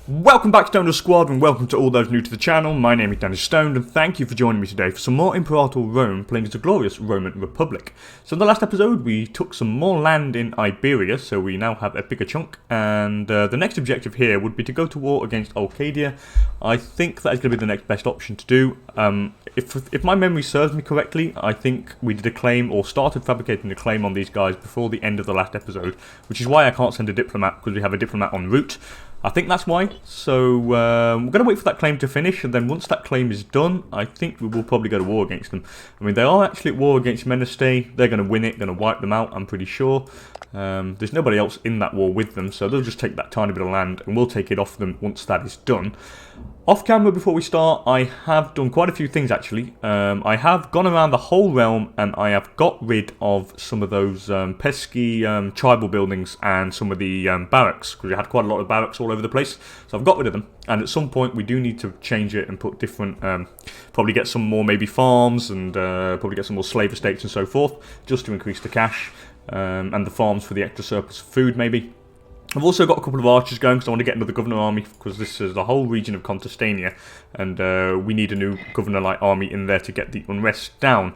Welcome back to Stoned Squad, and welcome to all those new to the channel. My name is DanIsStoned, and thank you for joining me today for some more Imperator Rome, playing as the glorious Roman Republic. So in the last episode, we took some more land in Iberia, so we now have a bigger chunk, and the next objective here would be to go to war against Arcadia. I think that is going to be the next best option to do. If my memory serves me correctly, I think we did a claim, or started fabricating a claim on these guys before the end of the last episode, which is why I can't send a diplomat, because we have a diplomat en route. I think that's why, so we're going to wait for that claim to finish, and then once that claim is done, I think we will probably go to war against them. I mean, they are actually at war against Menace. They're going to win it, going to wipe them out, I'm pretty sure. There's nobody else in that war with them, so they'll just take that tiny bit of land, and we'll take it off them once that is done. Off camera, before we start, I have done quite a few things actually. I have gone around the whole realm and I have got rid of some of those pesky tribal buildings and some of the barracks, because we had quite a lot of barracks all over the place. So I've got rid of them, and at some point we do need to change it and put different, probably get some more maybe farms and probably get some more slave estates and so forth, just to increase the cash and the farms for the extra surplus of food maybe. I've also got a couple of archers going because I want to get another governor army, because this is the whole region of Contestania, and we need a new governor-like army in there to get the unrest down.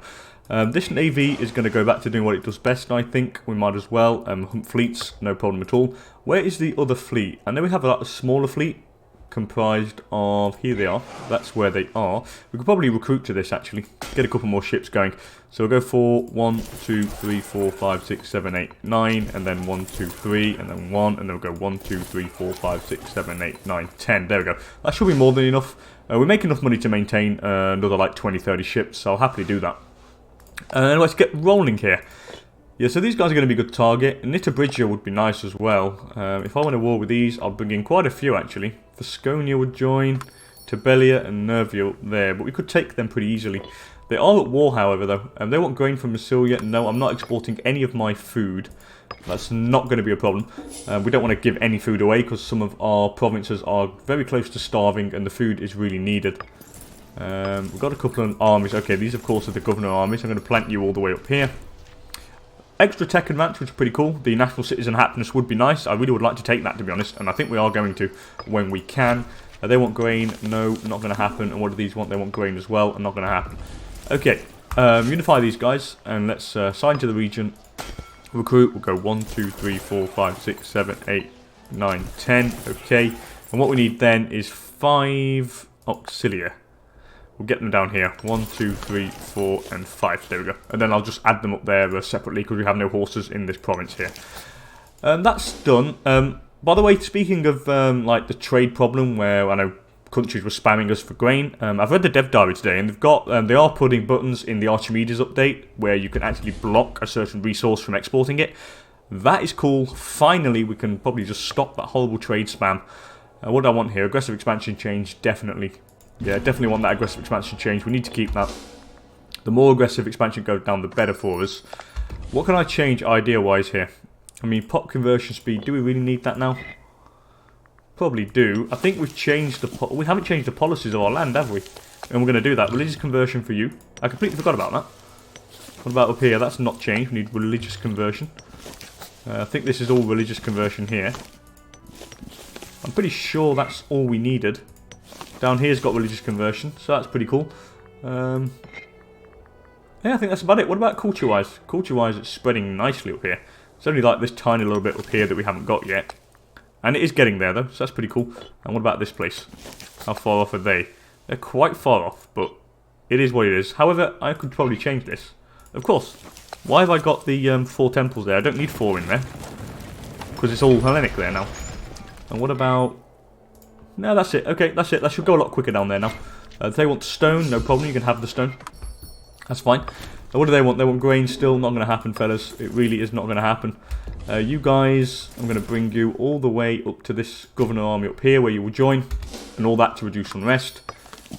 This navy is going to go back to doing what it does best, I think. We might as well. Hunt fleets, no problem at all. Where is the other fleet? I know we have a smaller fleet comprised of, here they are, that's where they are. We could probably recruit to this actually, get a couple more ships going. So we'll go for 1, 2, 3, 4, 5, 6, 7, 8, 9, and then 1, 2, 3, and then 1, and then we'll go 1, 2, 3, 4, 5, 6, 7, 8, 9, 10. There we go. That should be more than enough. We make enough money to maintain another like 20, 30 ships, so I'll happily do that. Let's get rolling here. Yeah, so these guys are going to be a good target. Nitobridgia would be nice as well. If I went to war with these, I'll bring in quite a few actually. Vasconia would join, Tibelia and Nervia up there, but we could take them pretty easily. They are at war, however, though. They want grain from Massilia. No, I'm not exporting any of my food. That's not going to be a problem. We don't want to give any food away, because some of our provinces are very close to starving, and the food is really needed. We've got a couple of armies. Okay, these, of course, are the governor armies. I'm going to plant you all the way up here. Extra tech advance, which is pretty cool. The national citizen happiness would be nice. I really would like to take that, to be honest, and I think we are going to when we can. They want grain. No, not going to happen. And what do these want? They want grain as well, and not going to happen. Okay, unify these guys, and let's sign to the region. Recruit, we'll go 1, 2, 3, 4, 5, 6, 7, 8, 9, 10. Okay, and what we need then is 5 auxilia. We'll get them down here. 1, 2, 3, 4, and 5. There we go. And then I'll just add them up there separately, because we have no horses in this province here. That's done. By the way, speaking of like the trade problem, where I know countries were spamming us for grain, I've read the dev diary today, and they are putting buttons in the Archimedes update where you can actually block a certain resource from exporting it. That is cool. Finally, we can probably just stop that horrible trade spam. What do I want here? Aggressive expansion change, definitely. Yeah, definitely want that aggressive expansion change. We need to keep that. The more aggressive expansion goes down, the better for us. What can I change idea-wise here? I mean, pop conversion speed. Do we really need that now? Probably do. I think we've changed we haven't changed the policies of our land, have we? And we're going to do that. Religious conversion for you. I completely forgot about that. What about up here? That's not changed. We need religious conversion. I think this is all religious conversion here. I'm pretty sure that's all we needed. Down here's got religious conversion, so that's pretty cool. Yeah, I think that's about it. What about culture-wise? Culture-wise, it's spreading nicely up here. It's only like this tiny little bit up here that we haven't got yet. And it is getting there, though, so that's pretty cool. And what about this place? How far off are they? They're quite far off, but it is what it is. However, I could probably change this. Of course. Why have I got the 4 temples there? I don't need 4 in there, because it's all Hellenic there now. And what about... No, that's it. Okay, that's it. That should go a lot quicker down there now. If they want stone, no problem. You can have the stone. That's fine. What do they want? They want grain still. Not going to happen, fellas. It really is not going to happen. You guys, I'm going to bring you all the way up to this governor army up here, where you will join. And all that to reduce unrest.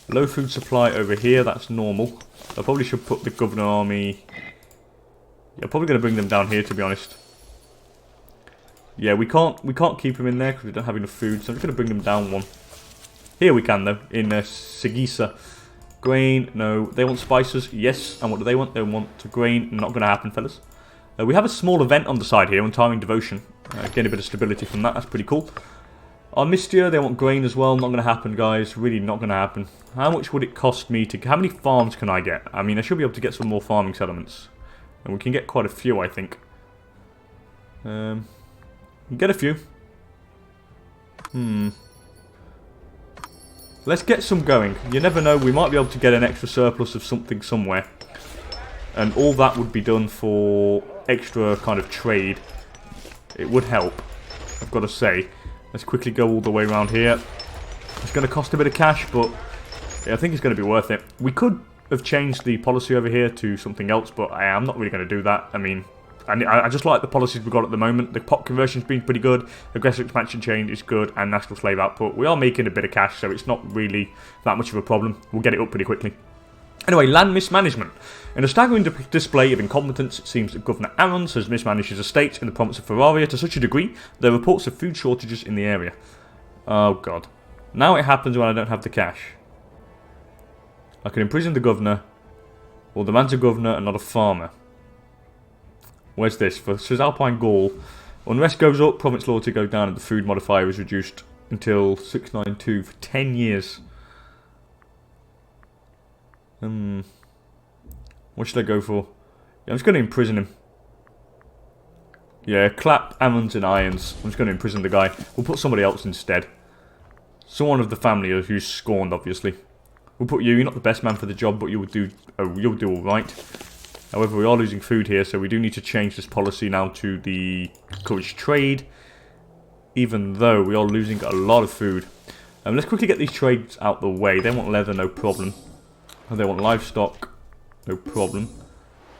Low food supply over here. That's normal. I probably should put the governor army... Yeah, I'm probably going to bring them down here, to be honest. Yeah, we can't keep them in there because we don't have enough food, so I'm just going to bring them down 1. Here we can, though, in Sigisa. Grain, no. They want spices, yes. And what do they want? They want grain. Not going to happen, fellas. We have a small event on the side here, Untiring Devotion. Getting a bit of stability from that, that's pretty cool. Armistia, they want grain as well. Not going to happen, guys. Really not going to happen. How much would it cost me to... How many farms can I get? I mean, I should be able to get some more farming settlements. And we can get quite a few, I think. Get a few. Let's get some going. You never know, we might be able to get an extra surplus of something somewhere. And all that would be done for extra kind of trade. It would help, I've got to say. Let's quickly go all the way around here. It's going to cost a bit of cash, but yeah, I think it's going to be worth it. We could have changed the policy over here to something else, but I'm not really going to do that. I mean, I just like the policies we've got at the moment. The pot conversion's been pretty good, aggressive expansion chain is good, and national slave output. We are making a bit of cash, so it's not really that much of a problem. We'll get it up pretty quickly. Anyway, land mismanagement. In a staggering display of incompetence, it seems that Governor Arons has mismanaged his estates in the province of Ferraria to such a degree there are reports of food shortages in the area. Oh god. Now it happens when I don't have the cash. I can imprison the governor, or the man's a governor and not a farmer. Where's this? For Cisalpine Gaul, unrest goes up, province loyalty goes down, and the food modifier is reduced until 692 for 10 years. What should I go for? Yeah, I'm just going to imprison him. Yeah, clap Ammons and Irons. I'm just going to imprison the guy. We'll put somebody else instead. Someone of the family who's scorned, obviously. We'll put you. You're not the best man for the job, but you'll do all right. However, we are losing food here, so we do need to change this policy now to the encourage trade. Even though we are losing a lot of food. Let's quickly get these trades out the way. They want leather, no problem. They want livestock, no problem.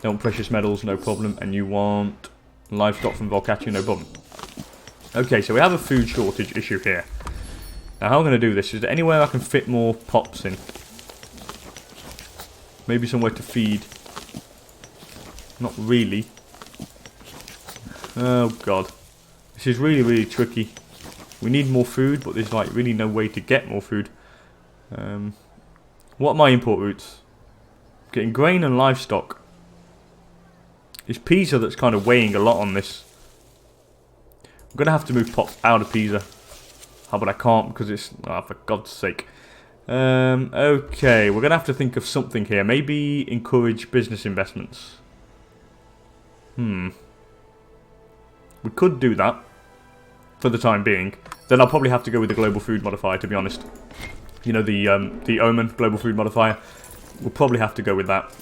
They want precious metals, no problem. And you want livestock from Volcatio, no problem. Okay, so we have a food shortage issue here. Now, how I'm going to do this? Is there anywhere I can fit more pops in? Maybe somewhere to feed. Not really. Oh, God. This is really, really tricky. We need more food, but there's like really no way to get more food. What are my import routes? Getting grain and livestock. It's Pisa that's kind of weighing a lot on this. I'm going to have to move pops out of Pisa. But I can't because it's... Oh, for God's sake. Okay, we're going to have to think of something here. Maybe encourage business investments. We could do that. For the time being. Then I'll probably have to go with the global food modifier, to be honest. You know, the Omen global food modifier. We'll probably have to go with that.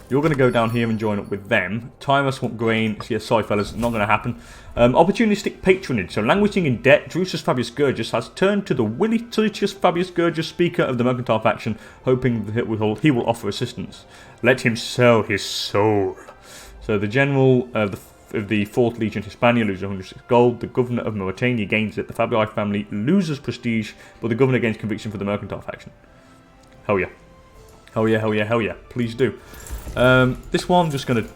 You're going to go down here and join up with them. Tyrus want grain. So yeah, sorry fellas, not going to happen. Opportunistic patronage. So languishing in debt, Drusus Fabius Gurgus has turned to the Wiliticius Fabius Gurgus, speaker of the mercantile faction, hoping that he will offer assistance. Let him sell his soul. So the general of the 4th Legion Hispania loses 106 gold. The governor of Mauritania gains it. The Fabii family loses prestige, but the governor gains conviction for the mercantile faction. Hell yeah. Hell yeah, hell yeah, hell yeah. Please do. This one, I'm just going to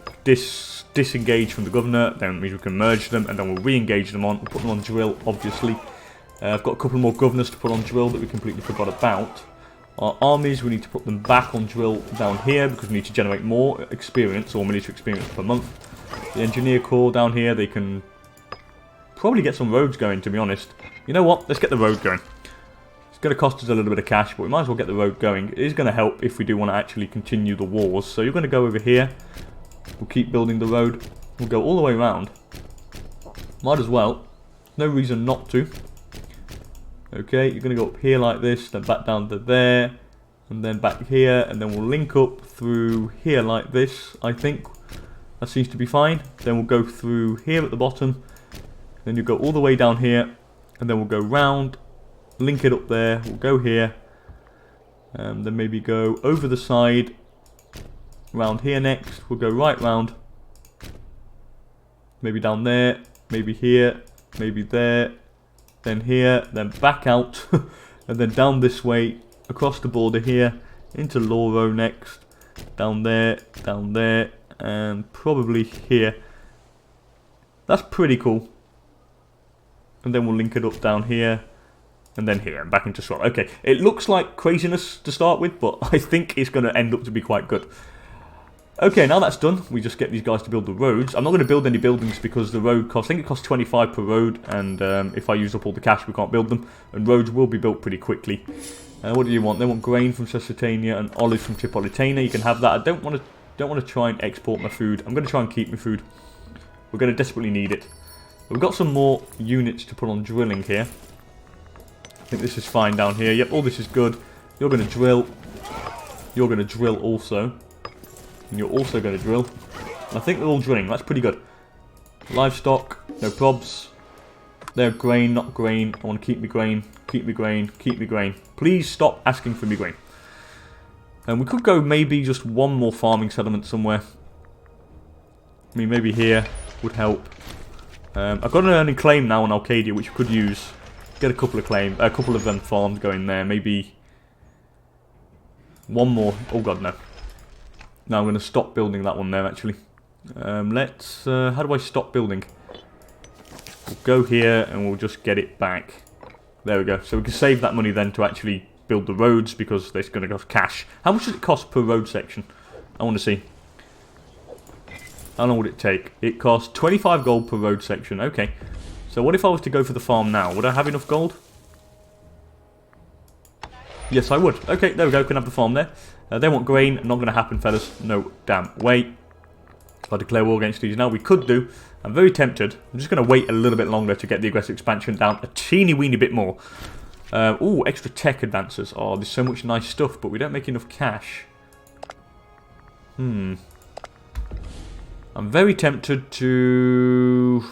disengage from the governor. Then means we can merge them, and then we'll re-engage them on. We'll put them on drill, obviously. I've got a couple more governors to put on drill that we completely forgot about. Our armies, we need to put them back on drill down here, because we need to generate more experience, or military experience per month. The engineer corps down here, they can probably get some roads going, to be honest. You know what? Let's get the road going. It's going to cost us a little bit of cash, but we might as well get the road going. It is going to help if we do want to actually continue the wars. So you're going to go over here. We'll keep building the road. We'll go all the way around. Might as well. No reason not to. Okay, you're going to go up here like this, then back down to there, and then back here, and then we'll link up through here like this, I think. That seems to be fine. Then we'll go through here at the bottom. Then you go all the way down here. And then we'll go round. Link it up there. We'll go here. Then maybe go over the side. Round here next. We'll go right round. Maybe down there. Maybe here. Maybe there. Then here. Then back out. And then down this way. Across the border here. Into Loro next. Down there. Down there. And probably here. That's pretty cool. And then we'll link it up down here. And then here. And back into Swell. Okay. It looks like craziness to start with. But I think it's going to end up to be quite good. Okay, now that's done, we just get these guys to build the roads. I'm not going to build any buildings because the road costs, I think it costs 25 per road, and if I use up all the cash we can't build them, and roads will be built pretty quickly. What do you want? They want grain from Sesotania and olives from Tripolitania. You can have that. I don't want to try and export my food. I'm going to try and keep my food. We're going to desperately need it. We've got some more units to put on drilling here. I think this is fine down here. Yep, all this is good. You're going to drill. You're going to drill also. And you're also going to drill. And I think they're all drilling. That's pretty good. Livestock. No probs. They're grain, not grain. I want to keep me grain. Keep me grain. Keep me grain. Please stop asking for me grain. And we could go maybe just one more farming settlement somewhere. I mean, maybe here would help. I've got an earning claim now on Arcadia, which we could use. Get a couple of them farms going there. Maybe one more. Oh god, no. No, I'm going to stop building that one there, actually. How do I stop building? We'll go here and we'll just get it back. There we go. So we can save that money then to actually build the roads because it's going to cost cash. How much does it cost per road section? I want to see. How long would it take? It costs 25 gold per road section. Okay. So what if I was to go for the farm now? Would I have enough gold? Yes, I would. Okay, there we go. Can have the farm there. They want grain. Not going to happen, fellas. No damn way. If I declare war against these now, we could do. I'm very tempted. I'm just going to wait a little bit longer to get the aggressive expansion down a teeny weeny bit more. Ooh, extra tech advances. Oh, there's so much nice stuff, but we don't make enough cash. I'm very tempted to...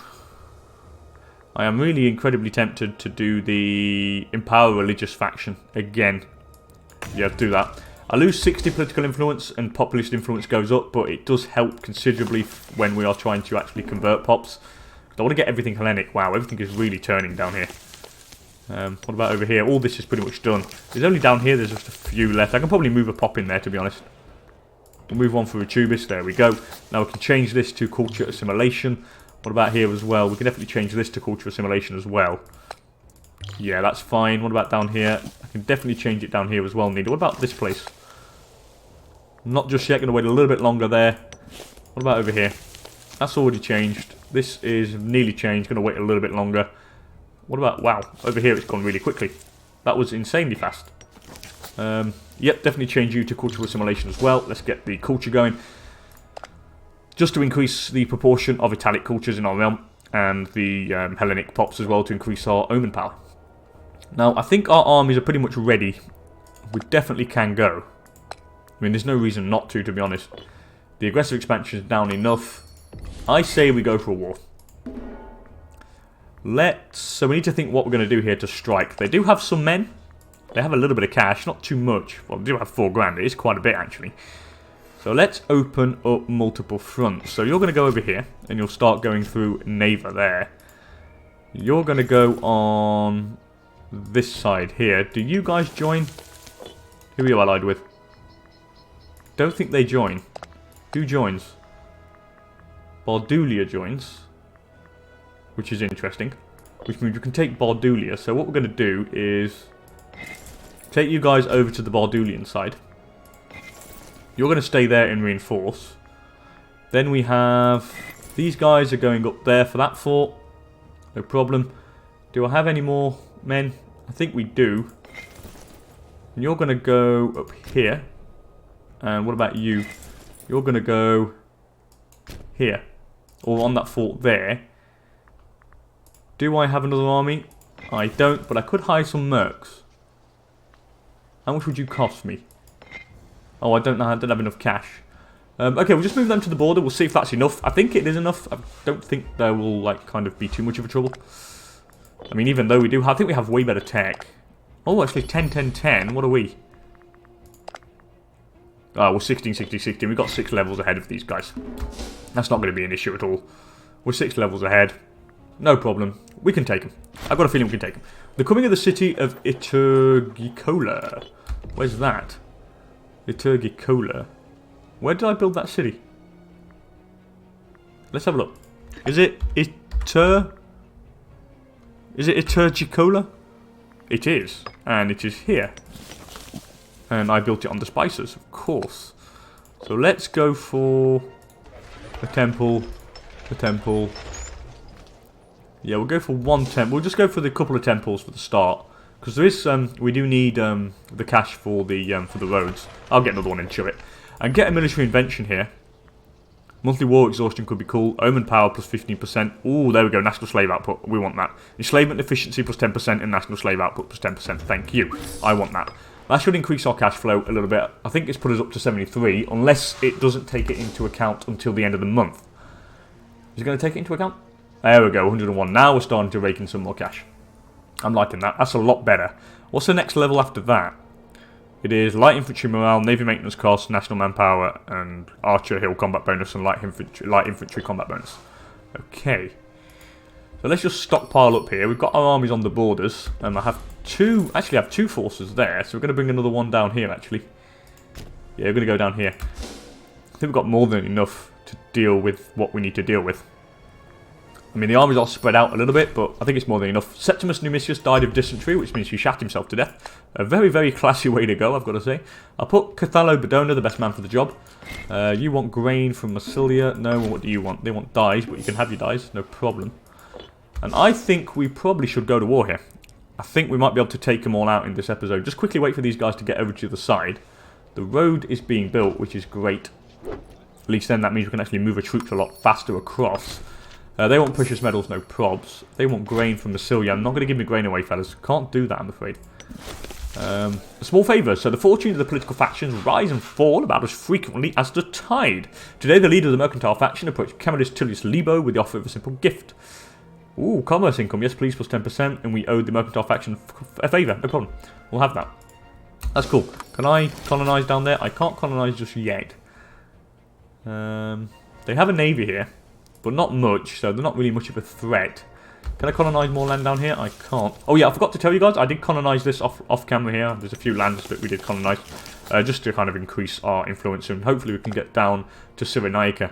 I am really incredibly tempted to do the Empower Religious faction again. Yeah, do that. I lose 60 political influence and populist influence goes up, but it does help considerably when we are trying to actually convert pops. I want to get everything Hellenic. Wow, everything is really turning down here. What about over here? All this is pretty much done. There's only down here, there's just a few left. I can probably move a pop in there, to be honest. We'll move on for a Tubis. There we go. Now we can change this to culture assimilation. What about here as well? We can definitely change this to culture assimilation as well. Yeah, that's fine. What about down here? I can definitely change it down here as well, Neither. What about this place? Not just yet. Going to wait a little bit longer there. What about over here? That's already changed. This is nearly changed. Going to wait a little bit longer. What about... Wow. Over here it's gone really quickly. That was insanely fast. Yep, definitely change you to cultural assimilation as well. Let's get the culture going. Just to increase the proportion of Italic cultures in our realm. And the Hellenic pops as well to increase our omen power. Now, I think our armies are pretty much ready. We definitely can go. I mean, there's no reason not to be honest. The aggressive expansion is down enough. I say we go for a war. So we need to think what we're going to do here to strike. They do have some men. They have a little bit of cash, not too much. Well, they do have 4 grand. It is quite a bit, actually. So let's open up multiple fronts. So you're going to go over here, and you'll start going through Neva there. You're going to go on this side here. Do you guys join? Who are you allied with? Don't think they join. Who joins? Bardulia joins. Which is interesting. Which means you can take Bardulia. So what we're going to do is take you guys over to the Bardulian side. You're going to stay there and reinforce. Then we have... These guys are going up there for that fort. No problem. Do I have any more men? I think we do. And you're going to go up here. And what about you? You're going to go here. Or on that fort there. Do I have another army? I don't, but I could hire some mercs. How much would you cost me? Oh, I don't know. I don't have enough cash. Okay, we'll just move them to the border. We'll see if that's enough. I think it is enough. I don't think there will, like, kind of be too much of a trouble. I mean, even though we do have... I think we have way better tech. Oh, actually, 10, 10, 10. What are we? Oh, we're 16, 16, 16. We've got 6 levels ahead of these guys. That's not going to be an issue at all. We're 6 levels ahead. No problem. We can take them. I've got a feeling we can take them. The coming of the city of Iturgicola. Where's that? Iturgicola. Where did I build that city? Let's have a look. Is it Iturgicola? It is. And it is here. And I built it on the spices, of course. So let's go for a temple. A temple. Yeah, we'll go for one temple. We'll just go for the couple of temples for the start. Because there is, we do need the cash for the roads. I'll get another one and shove it. And get a military invention here. Monthly war exhaustion could be cool. Omen power plus 15%. Ooh, there we go. National slave output. We want that. Enslavement efficiency plus 10% and national slave output plus 10%. Thank you. I want that. That should increase our cash flow a little bit. I think it's put us up to 73, unless it doesn't take it into account until the end of the month. Is it going to take it into account? There we go, 101. Now we're starting to rake in some more cash. I'm liking that. That's a lot better. What's the next level after that? It is light infantry morale, navy maintenance cost, national manpower, and archer hill combat bonus and light infantry combat bonus. Okay. So let's just stockpile up here. We've got our armies on the borders. I have two forces there. So we're going to bring another one down here, actually. Yeah, we're going to go down here. I think we've got more than enough to deal with what we need to deal with. I mean, the armies are spread out a little bit, but I think it's more than enough. Septimus Numisius died of dysentery, which means he shat himself to death. A very, very classy way to go, I've got to say. I'll put Cathalo Bedona, the best man for the job. You want grain from Massilia? No, what do you want? They want dyes, but you can have your dyes, no problem. And I think we probably should go to war here. I think we might be able to take them all out in this episode. Just quickly wait for these guys to get over to the side. The road is being built, which is great. At least then that means we can actually move our troops a lot faster across. They want precious metals, no probs. They want grain from Massilia. I'm not going to give me grain away, fellas. Can't do that, I'm afraid. A small favour. So the fortunes of the political factions rise and fall about as frequently as the tide. Today, the leader of the mercantile faction approached Camillus Tullius Libo with the offer of a simple gift. Ooh, commerce income. Yes, please, plus 10%. And we owed the mercantile faction a favour. No problem. We'll have that. That's cool. Can I colonise down there? I can't colonise just yet. They have a navy here. But not much, so they're not really much of a threat. Can I colonise more land down here? I can't. Oh yeah, I forgot to tell you guys, I did colonise this off camera here. There's a few lands that we did colonise. Just to kind of increase our influence, and hopefully we can get down to Cyrenaica.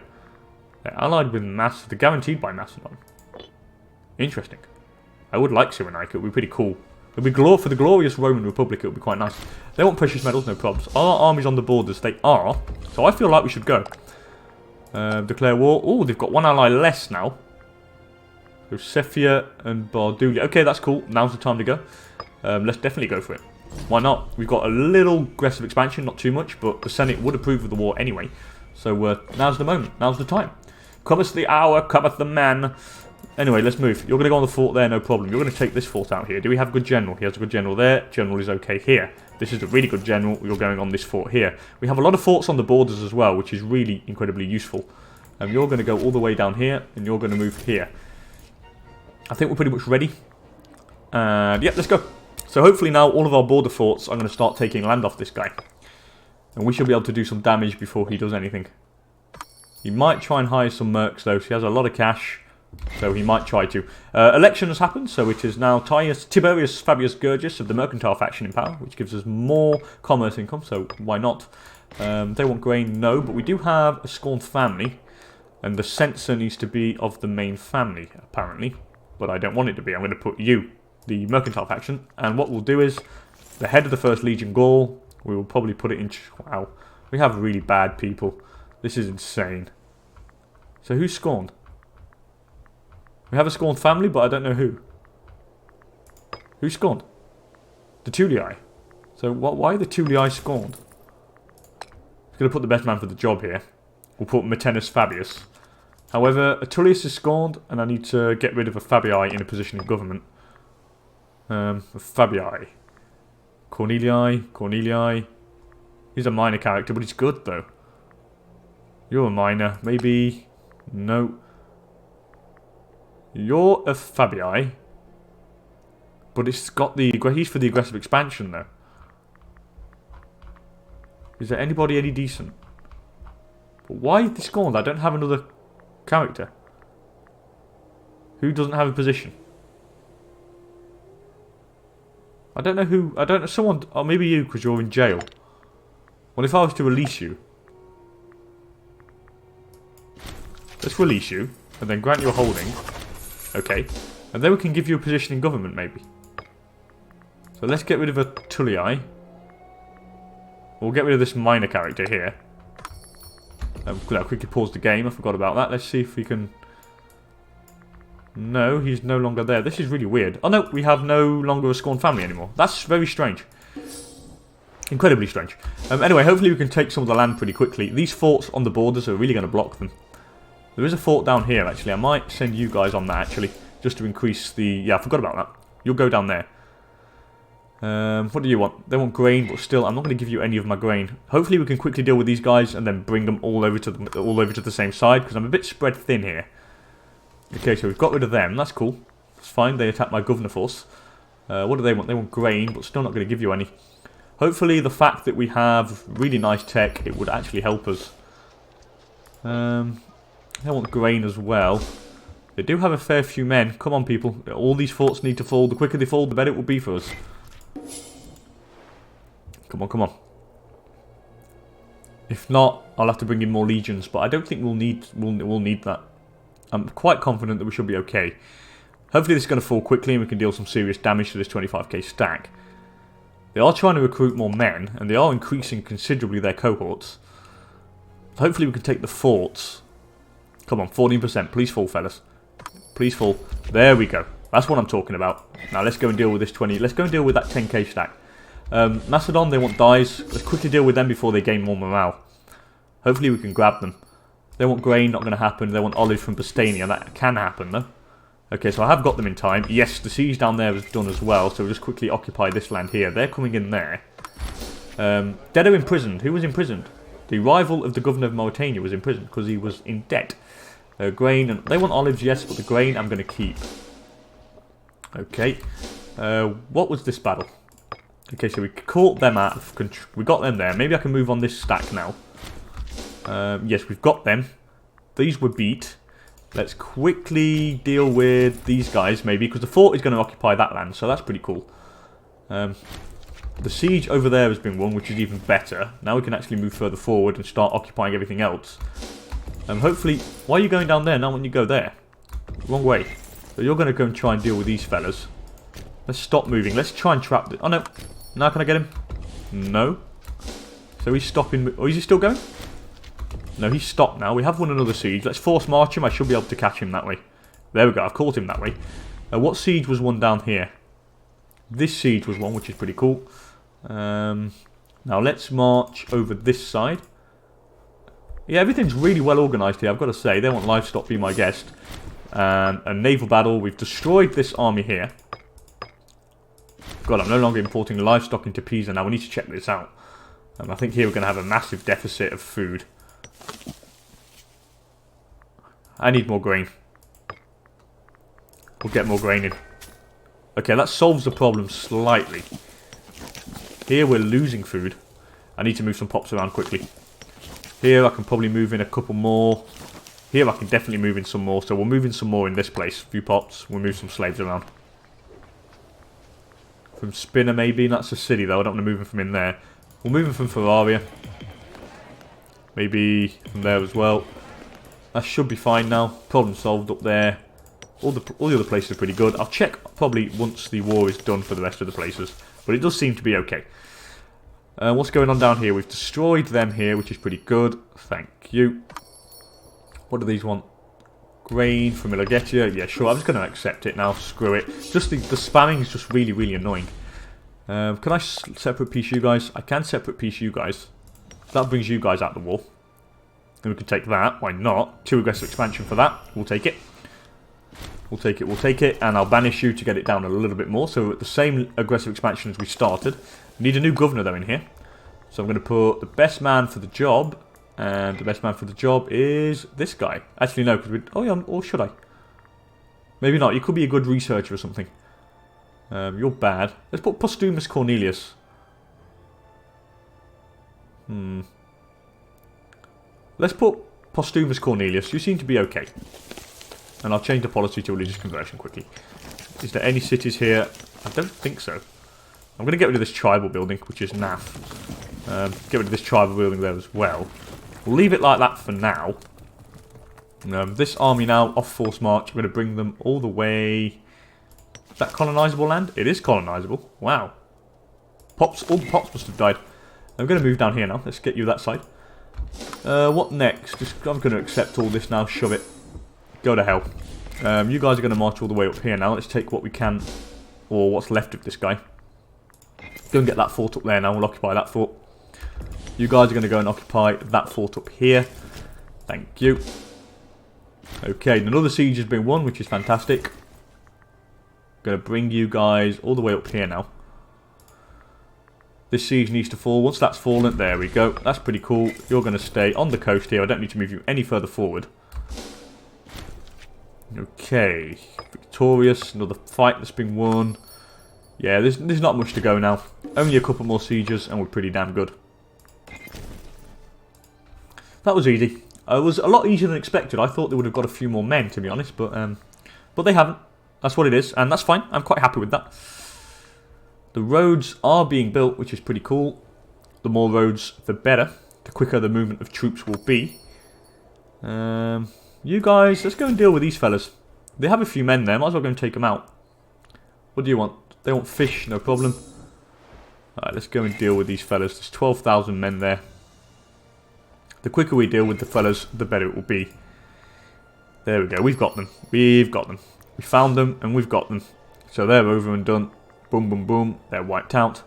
They're allied with Macedon. They're guaranteed by Macedon. Interesting. I would like Cyrenaica, it would be pretty cool. It would be for the glorious Roman Republic, it would be quite nice. They want precious metals, no problems. Are our armies on the borders? They are. So I feel like we should go. Declare war. Oh, they've got one ally less now. So Cephia and Bardulia. Okay, that's cool. Now's the time to go. Let's definitely go for it. Why not? We've got a little aggressive expansion, not too much, but the Senate would approve of the war anyway. So now's the moment. Now's the time. Cometh the hour, cometh the man. Anyway, let's move. You're going to go on the fort there, no problem. You're going to take this fort out here. Do we have a good general? He has a good general there. General is okay here. This is a really good general. You're going on this fort here. We have a lot of forts on the borders as well, which is really incredibly useful. You're going to go all the way down here, and you're going to move here. I think we're pretty much ready. And yeah, let's go. So hopefully now all of our border forts are going to start taking land off this guy. And we should be able to do some damage before he does anything. He might try and hire some mercs though, so he has a lot of cash. So he might try to. Election has happened, so it is now Tiberius Fabius Gurgis of the mercantile faction in power, which gives us more commerce income, so why not? They want grain, no, but we do have a scorned family, and the censor needs to be of the main family, apparently, but I don't want it to be. I'm going to put you, the mercantile faction, and what we'll do is, the head of the First Legion Gaul, we will probably put it in... Wow, we have really bad people. This is insane. So who's scorned? We have a scorned family, but I don't know who. Who's scorned? The Tullii. So why are the Tullii scorned? I'm going to put the best man for the job here. We'll put Metenus Fabius. However, a Tullius is scorned, and I need to get rid of a Fabii in a position of government. Fabii. Cornelii. He's a minor character, but he's good, though. You're a minor. Maybe... No. You're a Fabii. But it's got the... He's for the aggressive expansion, though. Is there anybody any decent? But why is this scorned? I don't have another character. Who doesn't have a position? I don't know who... I don't know... Someone... Oh, maybe you, because you're in jail. Well, if I was to release you... Let's release you, and then grant you a holding. Okay. And then we can give you a position in government, maybe. So let's get rid of a Tullii. We'll get rid of this minor character here. Could I quickly pause the game? I forgot about that. Let's see if we can... No, he's no longer there. This is really weird. Oh no, we have no longer a Scorn family anymore. That's very strange. Incredibly strange. Anyway, hopefully we can take some of the land pretty quickly. These forts on the borders are really going to block them. There is a fort down here, actually. I might send you guys on that, actually. Just to increase the... Yeah, I forgot about that. You'll go down there. What do you want? They want grain, but still, I'm not going to give you any of my grain. Hopefully we can quickly deal with these guys and then bring them all over to the same side, because I'm a bit spread thin here. Okay, so we've got rid of them. That's cool. It's fine. They attacked my governor force. What do they want? They want grain, but still not going to give you any. Hopefully the fact that we have really nice tech, it would actually help us. They want grain as well. They do have a fair few men. Come on, people. All these forts need to fall. The quicker they fall, the better it will be for us. Come on, come on. If not, I'll have to bring in more legions, but I don't think we'll need that. I'm quite confident that we should be okay. Hopefully this is going to fall quickly and we can deal some serious damage to this 25k stack. They are trying to recruit more men, and they are increasing considerably their cohorts. Hopefully we can take the forts. Come on, 14%. Please fall, fellas. Please fall. There we go. That's what I'm talking about. Now let's go and deal with this 20. Let's go and deal with that 10k stack. Macedon, they want dyes. Let's quickly deal with them before they gain more morale. Hopefully we can grab them. They want grain, not going to happen. They want olives from Bastania. That can happen, though. Okay, so I have got them in time. Yes, the siege down there is done as well, so we'll just quickly occupy this land here. They're coming in there. Dedo imprisoned. Who was imprisoned? The rival of the governor of Mauritania was imprisoned because he was in debt. Grain, and they want olives, yes, but the grain I'm going to keep. Okay. What was this battle? Okay, so we caught them out of control. We got them there. Maybe I can move on this stack now. Yes, we've got them. These were beat. Let's quickly deal with these guys, maybe, because the fort is going to occupy that land, so that's pretty cool. The siege over there has been won, which is even better. Now we can actually move further forward and start occupying everything else. Hopefully... Why are you going down there? Not when you go there. Wrong way. So you're going to go and try and deal with these fellas. Let's stop moving. Let's try and trap this. Oh, no. Now can I get him? No. So he's stopping... Oh, is he still going? No, he's stopped now. We have won another siege. Let's force march him. I should be able to catch him that way. There we go. I've caught him that way. What siege was won down here? This siege was won, which is pretty cool. Now let's march over this side. Yeah, everything's really well organised here, I've got to say. They want livestock, be my guest. A naval battle. We've destroyed this army here. God, I'm no longer importing livestock into Pisa now. We need to check this out. I think here we're going to have a massive deficit of food. I need more grain. We'll get more grain in. Okay, that solves the problem slightly. Here we're losing food. I need to move some pops around quickly. Here I can probably move in a couple more. Here I can definitely move in some more. So we'll move in some more in this place. A few pops. We'll move some slaves around. From Spinner maybe. That's a city though. I don't want to move them from in there. We'll move them from Ferraria. Maybe from there as well. That should be fine now. Problem solved up there. All the other places are pretty good. I'll check probably once the war is done for the rest of the places. But it does seem to be okay. What's going on down here? We've destroyed them here, which is pretty good. Thank you. What do these want? Grain from Ilagetia. Yeah, sure. I'm just going to accept it now. Screw it. Just the spamming is just really, really annoying. Can I separate piece you guys? I can separate piece you guys. That brings you guys out of the war. And we can take that. Why not? 2 aggressive expansion for that. We'll take it. We'll take it. We'll take it. And I'll banish you to get it down a little bit more. So at the same aggressive expansion as we started. We need a new governor though in here. So I'm going to put the best man for the job. And the best man for the job is this guy. Actually no, because we... Oh yeah, or should I? Maybe not. You could be a good researcher or something. You're bad. Let's put Postumus Cornelius. Let's put Postumus Cornelius. You seem to be okay. And I'll change the policy to religious conversion quickly. Is there any cities here? I don't think so. I'm going to get rid of this tribal building, which is naff. Get rid of this tribal building there as well. We'll leave it like that for now. This army now, off force march. I'm going to bring them all the way... Is that colonisable land? It is colonisable. Wow. Pops, all the pops must have died. I'm going to move down here now. Let's get you that side. What next? I'm going to accept all this now. Shove it. Go to hell. You guys are going to march all the way up here now. Let's take what we can, or what's left of this guy. Go and get that fort up there now. We'll occupy that fort. You guys are going to go and occupy that fort up here. Thank you. Okay, another siege has been won, which is fantastic. Going to bring you guys all the way up here now. This siege needs to fall. Once that's fallen, there we go. That's pretty cool. You're going to stay on the coast here. I don't need to move you any further forward. Okay, victorious. Another fight that's been won. Yeah, there's not much to go now. Only a couple more sieges and we're pretty damn good. That was easy. It was a lot easier than expected. I thought they would have got a few more men, to be honest, but they haven't. That's what it is, and that's fine. I'm quite happy with that. The roads are being built, which is pretty cool. The more roads, the better. The quicker the movement of troops will be. You guys, let's go and deal with these fellas. They have a few men there. Might as well go and take them out. What do you want? They want fish, no problem. Alright, let's go and deal with these fellas. There's 12,000 men there. The quicker we deal with the fellas, the better it will be. There we go. We've got them. We've got them. We found them and we've got them. So they're over and done. Boom, boom, boom. They're wiped out.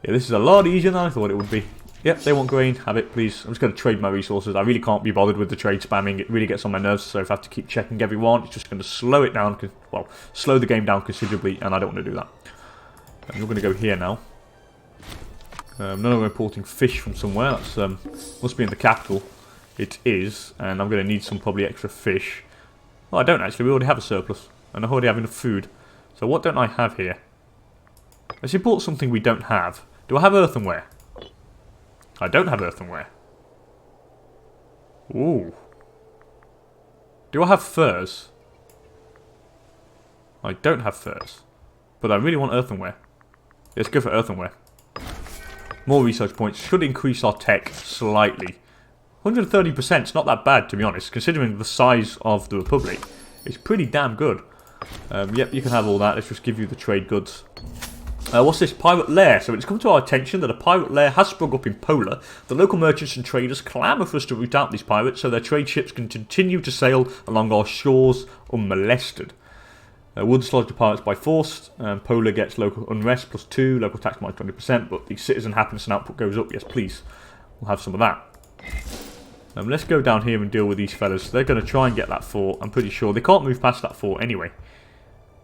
Yeah, this is a lot easier than I thought it would be. Yep, they want grain. Have it, please. I'm just going to trade my resources. I really can't be bothered with the trade spamming. It really gets on my nerves. So if I have to keep checking everyone, it's just going to slow it down. Well, slow the game down considerably, and I don't want to do that. And you're going to go here now. None of them importing fish from somewhere. That's must be in the capital. It is, and I'm going to need some probably extra fish. Well, I don't actually. We already have a surplus, and I already have enough food. So what don't I have here? Let's import something we don't have. Do I have earthenware? I don't have earthenware. Ooh. Do I have furs? I don't have furs. But I really want earthenware. Let's go for earthenware. More research points should increase our tech slightly. 130% is not that bad, to be honest, considering the size of the Republic. It's pretty damn good. Yep, you can have all that. Let's just give you the trade goods. What's this? Pirate lair. So it's come to our attention that a pirate lair has sprung up in Polar. The local merchants and traders clamour for us to root out these pirates so their trade ships can continue to sail along our shores unmolested. We'll dislodge the pirates by force. Polar gets local unrest +2, local tax -20%, but the citizen happiness and output goes up. Yes, please. We'll have some of that. Let's go down here and deal with these fellas. They're going to try and get that fort. I'm pretty sure they can't move past that fort anyway.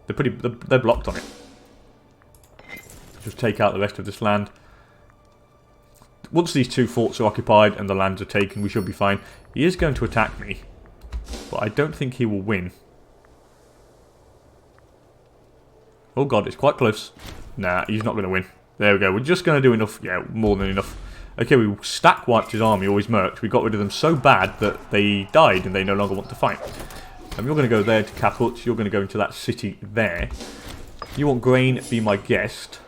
They're blocked on it. Just take out the rest of this land. Once these two forts are occupied and the lands are taken, we should be fine. He is going to attack me, but I don't think he will win. Oh god, it's quite close. Nah, he's not going to win. There we go. We're just going to do enough. Yeah, more than enough. Okay, we stack wiped his army, always mercs. We got rid of them so bad that they died and they no longer want to fight. You're going to go there to Caput. You're going to go into that city there. You want grain? Be my guest.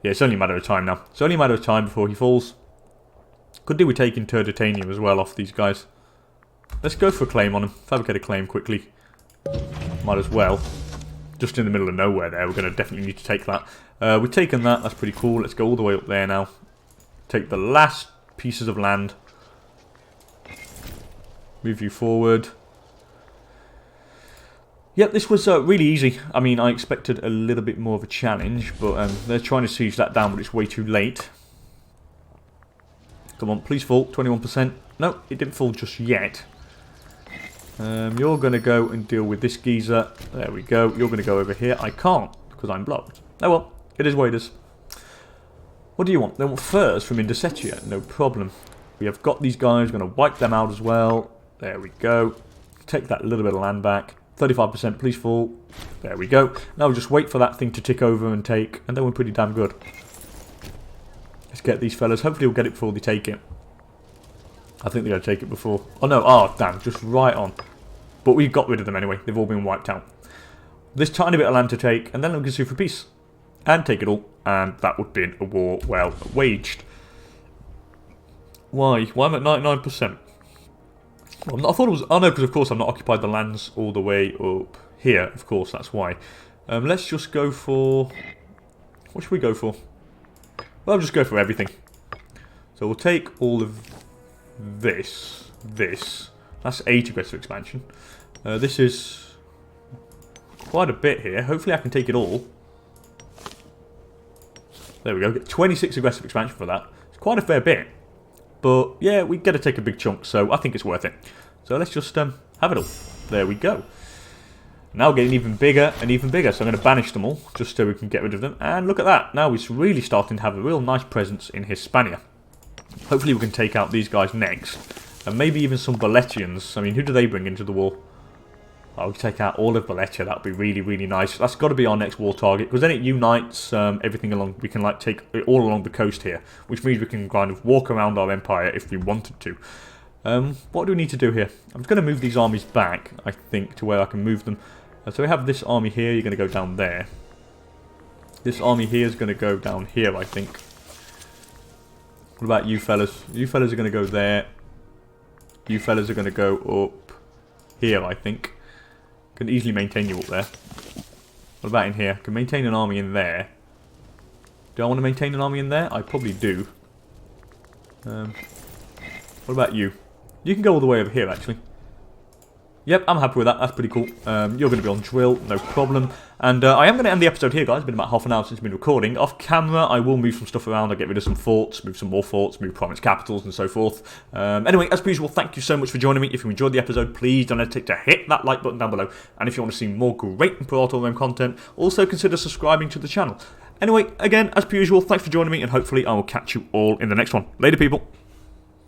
Yeah, it's only a matter of time now. It's only a matter of time before he falls. Could do with taking Turdetanium as well off these guys. Let's go for a claim on him. Fabricate a claim quickly. Might as well. Just in the middle of nowhere there. We're going to definitely need to take that. We've taken that. That's pretty cool. Let's go all the way up there now. Take the last pieces of land. Move you forward. Yep, this was really easy. I mean, I expected a little bit more of a challenge, but they're trying to siege that down, but it's way too late. Come on, please fall. 21%. No, it didn't fall just yet. You're going to go and deal with this geezer. There we go. You're going to go over here. I can't, because I'm blocked. Oh well, it is what it is. What do you want? They want furs from Indosetia. No problem. We have got these guys. We're going to wipe them out as well. There we go. Take that little bit of land back. 35%, please fall. There we go. Now we'll just wait for that thing to tick over and take, and then we're pretty damn good. Let's get these fellas. Hopefully we'll get it before they take it. I think they're going to take it before. Oh no, oh damn, just right on. But we got rid of them anyway. They've all been wiped out. This tiny bit of land to take, and then we can sue for peace. And take it all. And that would be a war well waged. Why? Why am I at 99%? Well, I thought it was... Oh no, because of course I've not occupied the lands all the way up here. Of course, that's why. Let's just go for... What should we go for? Well, I'll just go for everything. So we'll take all of this. That's 8 aggressive expansion. This is quite a bit here. Hopefully I can take it all. There we go. Get 26 aggressive expansion for that. It's quite a fair bit. But yeah, we get to take a big chunk, so I think it's worth it. So let's just have it all. There we go. Now we're getting even bigger and even bigger. So I'm going to banish them all, just so we can get rid of them. And look at that. Now we're really starting to have a real nice presence in Hispania. Hopefully we can take out these guys next. And maybe even some Valetians. I mean, who do they bring into the war? I'll take out all of Valetia. That would be really, really nice. That's got to be our next war target, because then it unites everything along. We can like take it all along the coast here, which means we can kind of walk around our empire if we wanted to. What do we need to do here? I'm just going to move these armies back, I think, to where I can move them. So we have this army here. You're going to go down there. This army here is going to go down here, I think. What about you fellas? You fellas are going to go there. You fellas are going to go up here, I think. Can easily maintain you up there. What about in here? Can maintain an army in there. Do I want to maintain an army in there? I probably do. What about you? You can go all the way over here, actually. Yep, I'm happy with that. That's pretty cool. You're going to be on drill, no problem. And I am going to end the episode here, guys. It's been about half an hour since I've been recording. Off camera, I will move some stuff around. I'll get rid of some forts, move some more forts, move province capitals, and so forth. Anyway, as per usual, thank you so much for joining me. If you enjoyed the episode, please don't hesitate to hit that like button down below. And if you want to see more great Imperator Rome content, also consider subscribing to the channel. Anyway, again, as per usual, thanks for joining me, and hopefully I will catch you all in the next one. Later, people.